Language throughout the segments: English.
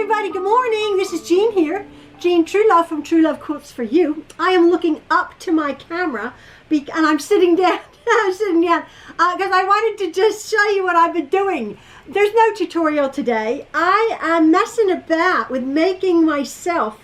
everybody, good morning. This is Jean here. Jean Truelove from Truelove Quilts for You. I am looking up to my camera and I'm sitting down. I'm sitting down because I wanted to just show you what I've been doing. There's no tutorial today. I am messing about with making myself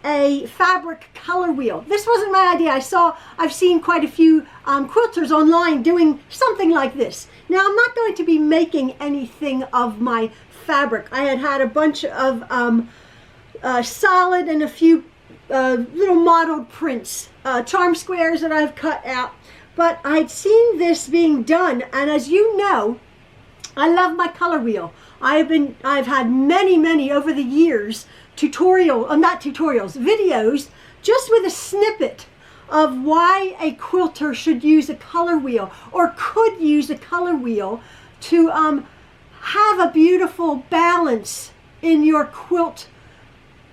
a fabric color wheel. This wasn't my idea. I've seen quite a few quilters online doing something like this. Now I'm not going to be making anything of my fabric. I had a bunch of solid and a few little modeled prints, charm squares that I've cut out, but I'd seen this being done, and as you know, I love my color wheel. I've had many over the years videos just with a snippet of why a quilter should use a color wheel or could use a color wheel to have a beautiful balance in your quilt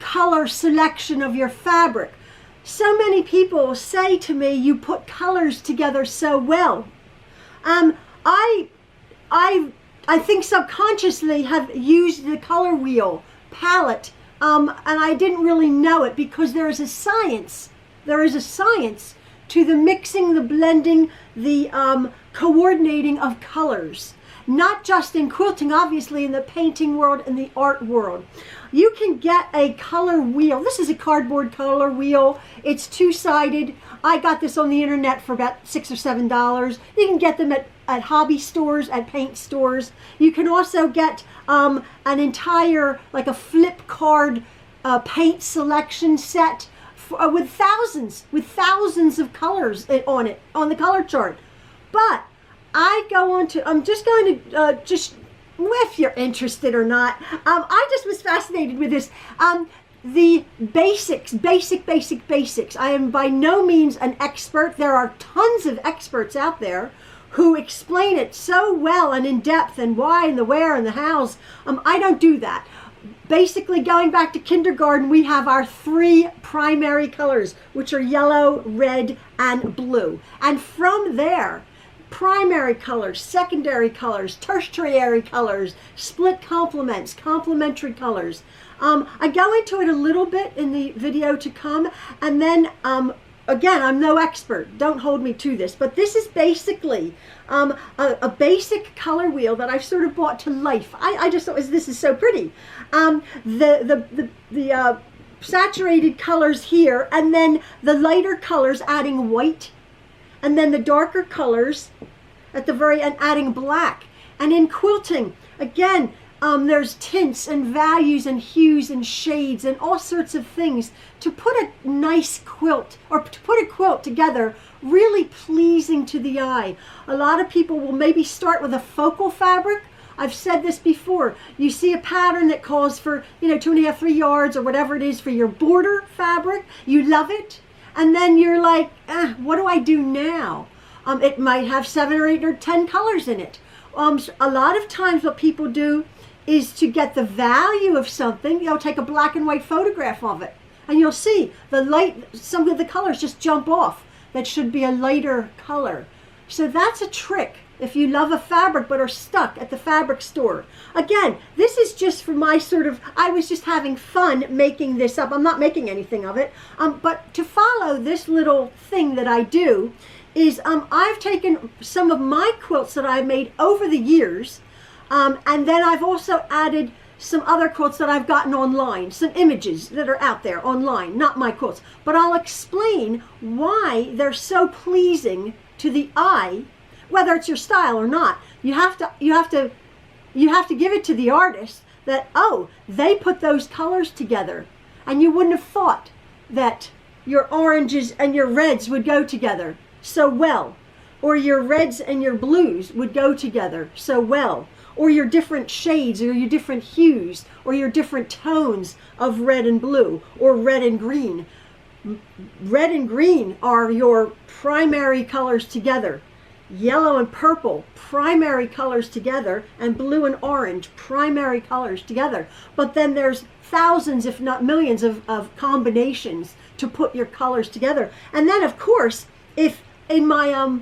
color selection of your fabric. So many people say to me, you put colors together so well. I think subconsciously have used the color wheel palette, and I didn't really know it because there is a science to the mixing, the blending, the coordinating of colors. Not just in quilting, obviously in the painting world and the art world. You can get a color wheel. This is a cardboard color wheel. It's two-sided. I got this on the internet for about $6 or $7. You can get them at hobby stores, at paint stores. You can also get an entire, like a flip card paint selection set with thousands of colors on it, on the color chart. But I'm just going to, if you're interested or not, I just was fascinated with this. The basics. I am by no means an expert. There are tons of experts out there who explain it so well and in depth, and why and the where and the hows. I don't do that. Basically, going back to kindergarten, we have our three primary colors, which are yellow, red, and blue. And from there, primary colors, secondary colors, tertiary colors, split complements, complementary colors. I go into it a little bit in the video to come, and then again, I'm no expert, don't hold me to this, but this is basically a basic color wheel that I've sort of brought to life. I just thought this is so pretty. The saturated colors here, and then the lighter colors adding white, and then the darker colors at the very end adding black. And in quilting, again, there's tints and values and hues and shades and all sorts of things to put a nice quilt, or to put a quilt together really pleasing to the eye. A lot of people will maybe start with a focal fabric. I've said this before. You see a pattern that calls for, 2.5, 3 yards or whatever it is for your border fabric. You love it. And then you're like, what do I do now? It might have 7 or 8 or 10 colors in it. A lot of times what people do is to get the value of something, they'll take a black and white photograph of it. And you'll see some of the colors just jump off. That should be a lighter color. So that's a trick if you love a fabric but are stuck at the fabric store. Again, this is just for my I was just having fun making this up. I'm not making anything of it. But to follow this little thing that I do is I've taken some of my quilts that I've made over the years, and then I've also added some other quilts that I've gotten online, some images that are out there online, not my quilts. But I'll explain why they're so pleasing to the eye, whether it's your style or not. You have to give it to the artist that, oh, they put those colors together, and you wouldn't have thought that your oranges and your reds would go together so well, or your reds and your blues would go together so well, or your different shades, or your different hues, or your different tones of red and blue, or red and green. Red and green are your primary colors together. Yellow and purple, primary colors together, and blue and orange, primary colors together. But then there's thousands, if not millions, of combinations to put your colors together. And then, of course, if in my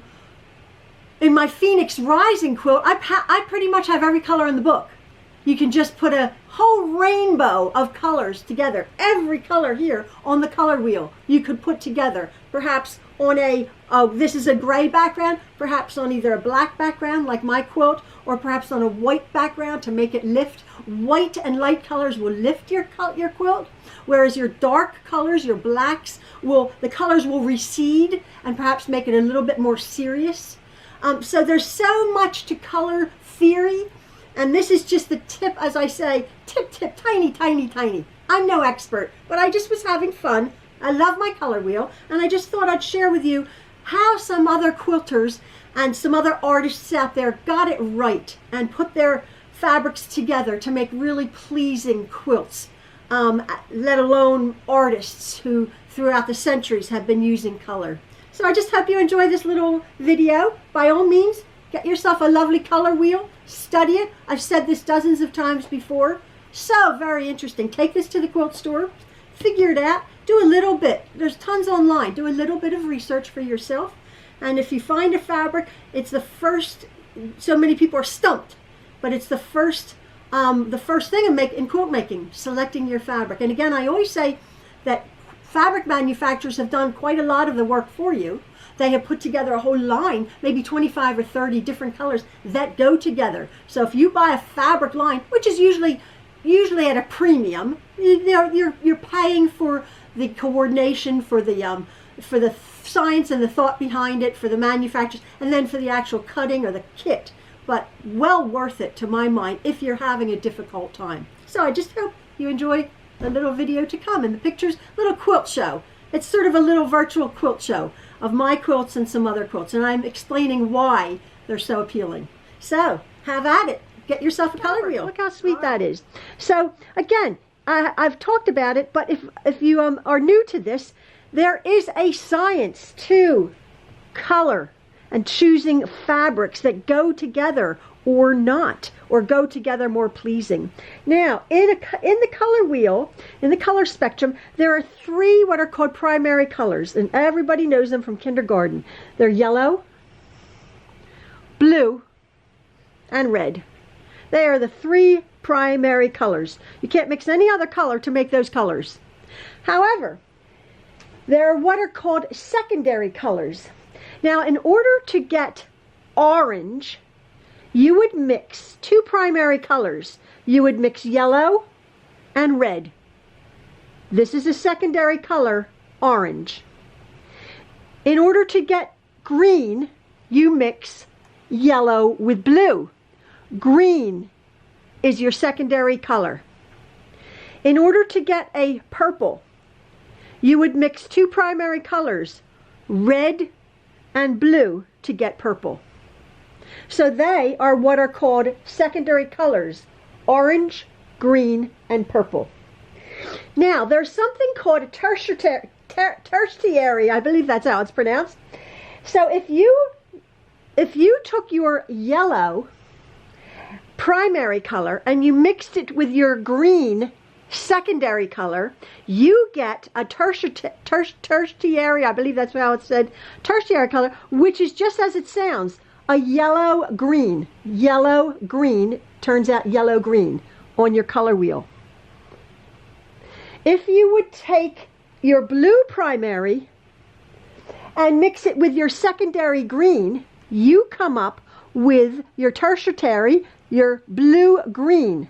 Phoenix Rising quilt, I pretty much have every color in the book. you can just put a whole rainbow of colors together. Every color here on the color wheel you could put together. Perhaps on a, this is a gray background, perhaps on either a black background like my quilt, or perhaps on a white background to make it lift. White and light colors will lift your quilt, whereas your dark colors, your blacks, the colors will recede and perhaps make it a little bit more serious. So there's so much to color theory, and this is just the tip, as I say, tip, tiny, tiny, tiny. I'm no expert, but I just was having fun. I love my color wheel, and I just thought I'd share with you how some other quilters and some other artists out there got it right and put their fabrics together to make really pleasing quilts, let alone artists who throughout the centuries have been using color. So I just hope you enjoy this little video. By all means, get yourself a lovely color wheel, study it. I've said this dozens of times before. So very interesting. Take this to the quilt store, figure it out, do a little bit. There's tons online. Do a little bit of research for yourself. And if you find a fabric, it's the first, so many people are stumped, but it's the first thing in quilt making, selecting your fabric. And again, I always say that fabric manufacturers have done quite a lot of the work for you. They have put together a whole line, maybe 25 or 30 different colors that go together. So if you buy a fabric line, which is usually at a premium, you're paying for the coordination, for the science and the thought behind it, for the manufacturers, and then for the actual cutting or the kit. But well worth it to my mind if you're having a difficult time. So I just hope you enjoy the little video to come, and the pictures, little quilt show. It's sort of a little virtual quilt show of my quilts and some other quilts, and I'm explaining why they're so appealing. So have at it. Get yourself a color wheel. Look how sweet that is. So again, I've talked about it, but if you are new to this, there is a science to color and choosing fabrics that go together or not, or go together more pleasing. Now, in the color wheel, in the color spectrum, there are three what are called primary colors, and everybody knows them from kindergarten. They're yellow, blue, and red. They are the three primary colors. You can't mix any other color to make those colors. However, there are what are called secondary colors. Now, in order to get orange, you would mix two primary colors. You would mix yellow and red. This is a secondary color, orange. In order to get green, you mix yellow with blue. Green is your secondary color. In order to get a purple, you would mix two primary colors, red and blue, to get purple. So they are what are called secondary colors, orange, green, and purple. Now, there's something called a tertiary, I believe that's how it's pronounced. So if you took your yellow primary color and you mixed it with your green secondary color, you get a tertiary, I believe that's how it's said, tertiary color, which is just as it sounds, a yellow green. Yellow green turns out yellow green on your color wheel. If you would take your blue primary and mix it with your secondary green, you come up with your tertiary, your blue green.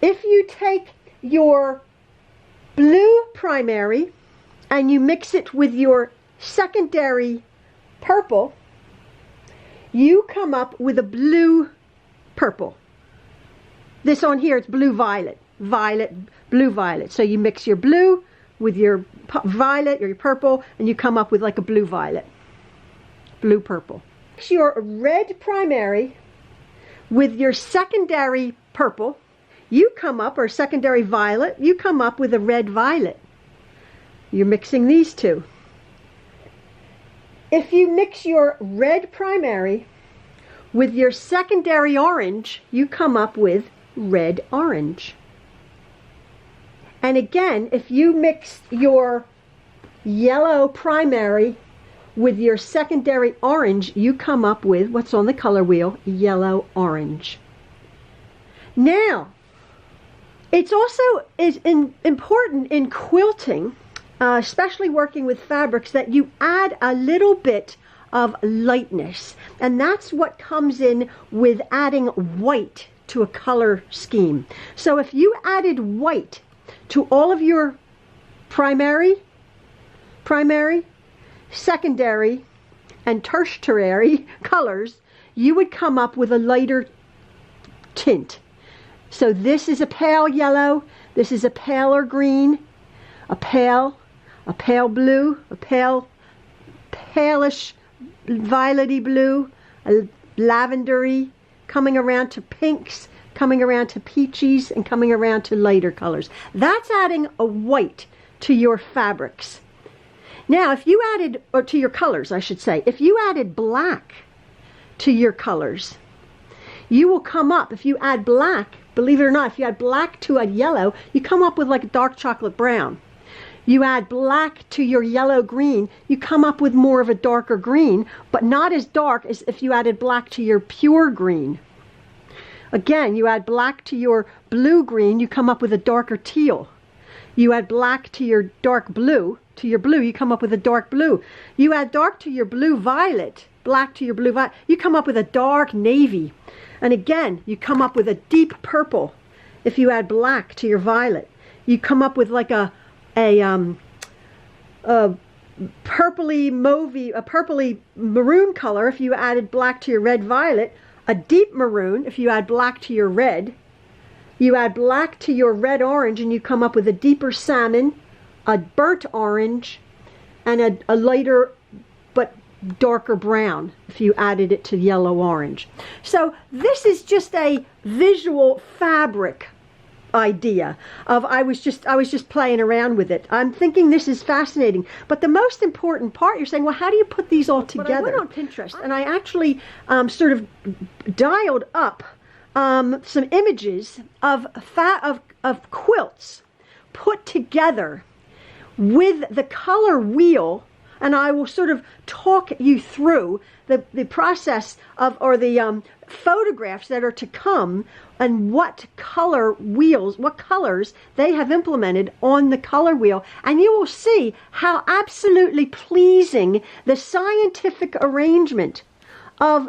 If you take your blue primary and you mix it with your secondary purple, you come up with a blue purple. This on here, it's blue violet, violet, blue violet. So you mix your blue with your violet or your purple, and you come up with like a blue violet, blue purple. Mix your red primary with your secondary purple, you come up, or secondary violet, you come up with a red violet. You're mixing these two. If you mix your red primary with your secondary orange, you come up with red orange. And again, if you mix your yellow primary with your secondary orange, you come up with what's on the color wheel, yellow orange. Now, it's also important in quilting, especially working with fabrics, that you add a little bit of lightness. And that's what comes in with adding white to a color scheme. So if you added white to all of your primary, secondary, and tertiary colors, you would come up with a lighter tint. So this is a pale yellow, this is a paler green, a pale blue, a palish violety blue, a lavendery, coming around to pinks, coming around to peaches, and coming around to lighter colors. That's adding a white to your fabrics. Now, if you added, or to your colors, I should say, if you added black to your colors, you will come up, if you add black, believe it or not, if you add black to a yellow, you come up with like a dark chocolate brown. You add black to your yellow green, you come up with more of a darker green, but not as dark as if you added black to your pure green. Again, you add black to your blue green, you come up with a darker teal. You add black to your dark blue, you come up with a dark blue. You add dark to your blue violet, black to your blue violet, you come up with a dark navy. And again, you come up with a deep purple. If you add black to your violet, you come up with like a purpley mauvey, a purpley maroon color if you added black to your red violet, a deep maroon if you add black to your red. You add black to your red orange and you come up with a deeper salmon, a burnt orange, and a lighter but darker brown if you added it to yellow orange. So this is just a visual fabric idea of I was just playing around with it. I'm thinking this is fascinating, but the most important part, you're saying, well, how do you put these all together? I went on Pinterest and I actually sort of dialed up some images of quilts put together with the color wheel, and I will sort of talk you through the process of, or the photographs that are to come, and what color wheels, what colors they have implemented on the color wheel. And you will see how absolutely pleasing the scientific arrangement of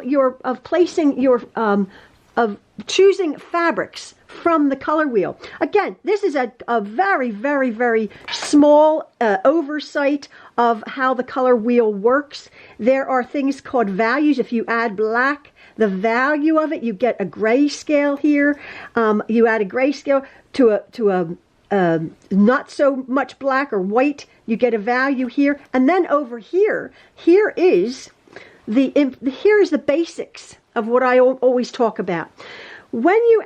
choosing fabrics from the color wheel. Again, this is a very, very, very small oversight of how the color wheel works. There are things called values. If you add black, the value of it, you get a grayscale here. You add a grayscale to a not so much black or white, you get a value here. And then over here, here is the basics of what I always talk about. When you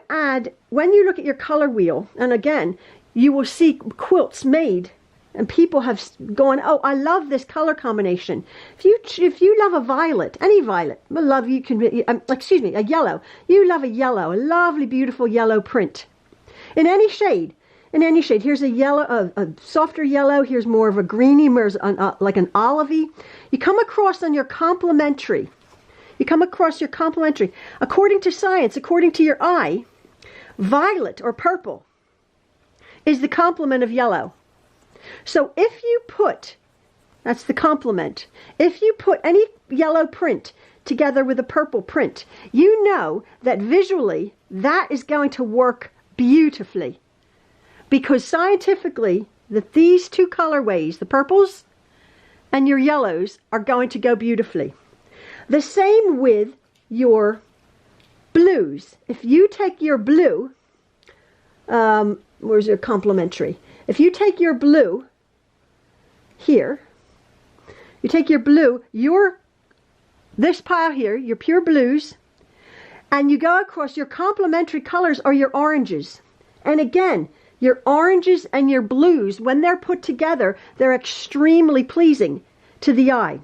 look at your color wheel, and again, you will see quilts made, and people have gone, oh, I love this color combination. If you love a violet, any violet, a yellow, you love a yellow, a lovely, beautiful yellow print, in any shade. Here's a yellow, a softer yellow. Here's more of a greeny, like an olivey. You come across on your complementary. According to science, according to your eye, violet or purple is the complement of yellow. So if you put, that's the complement, if you put any yellow print together with a purple print, you know that visually that is going to work beautifully. Because scientifically, that these two colorways, the purples and your yellows, are going to go beautifully. The same with your blues. If you take your blue, where's your complementary? If you take your blue here, you take your blue, this pile here, your pure blues, and you go across, your complementary colors are your oranges. And again, your oranges and your blues, when they're put together, they're extremely pleasing to the eye.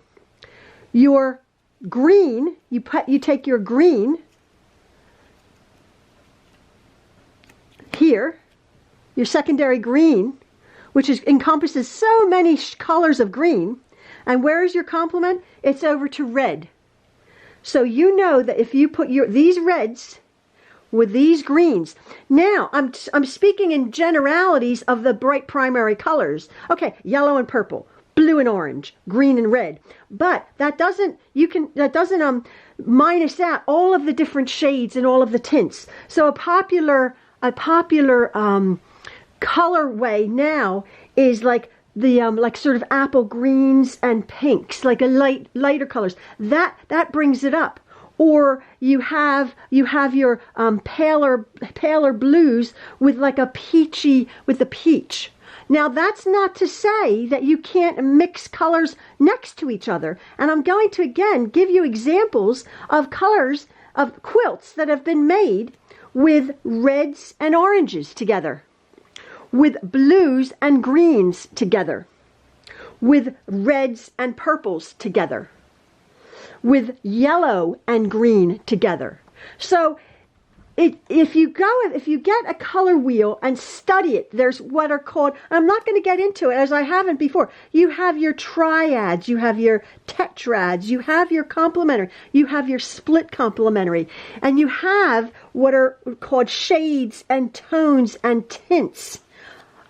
Your green, you take your green here, your secondary green, which encompasses so many colors of green, and where is your complement? It's over to red. So you know that if you put these reds with these greens. Now, I'm speaking in generalities of the bright primary colors. Okay, yellow and purple, blue and orange, green and red. But that doesn't minus out all of the different shades and all of the tints. So a popular colorway now is like the like sort of apple greens and pinks, like a lighter colors. That brings it up. Or you have your paler blues with like a peachy, with the peach. Now that's not to say that you can't mix colors next to each other. And I'm going to again give you examples of colors of quilts that have been made with reds and oranges together, with blues and greens together, with reds and purples together, with yellow and green together. So if you get a color wheel and study it, there's what are called, I'm not going to get into it as I haven't before. You have your triads, you have your tetrads, you have your complementary, you have your split complementary, and you have what are called shades and tones and tints.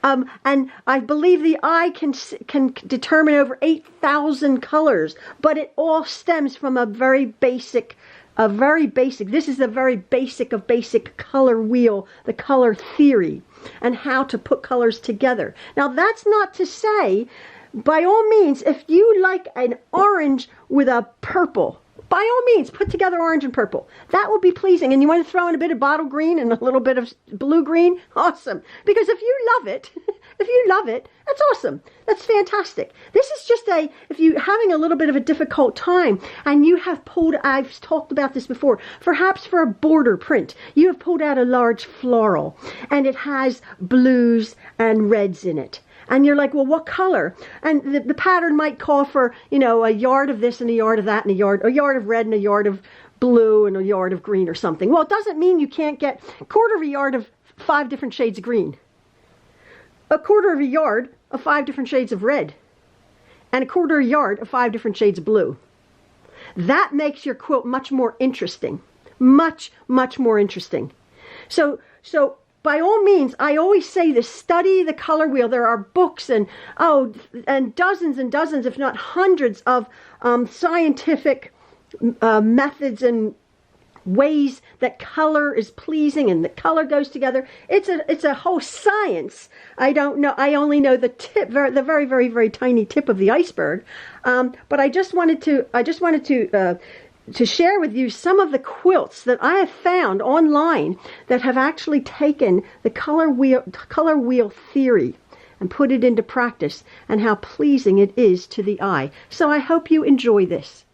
And I believe the eye can determine over 8,000 colors, but it all stems from a very basic, this is the very basic of basic color wheel, the color theory, and how to put colors together. Now that's not to say, by all means, if you like an orange with a purple, by all means, put together orange and purple. That will be pleasing. And you want to throw in a bit of bottle green and a little bit of blue green? Awesome. Because if you love it, that's awesome. That's fantastic. This is just if you're having a little bit of a difficult time and you have pulled, I've talked about this before, perhaps for a border print, you have pulled out a large floral and it has blues and reds in it. And you're like, well, what color? And the pattern might call for, a yard of this and a yard of that and a yard of red and a yard of blue and a yard of green or something. Well, it doesn't mean you can't get a quarter of a yard of 5 different shades of green, a quarter of a yard of 5 different shades of red, and a quarter of a yard of 5 different shades of blue. That makes your quilt much more interesting, much, much more interesting. So by all means, I always say this, study the color wheel. There are books and dozens and dozens, if not hundreds of scientific methods and ways that color is pleasing and that color goes together. It's a whole science. I don't know. I only know the tip, the very, very, very tiny tip of the iceberg. But I just wanted to share with you some of the quilts that I have found online that have actually taken the color wheel theory and put it into practice, and how pleasing it is to the eye. So I hope you enjoy this.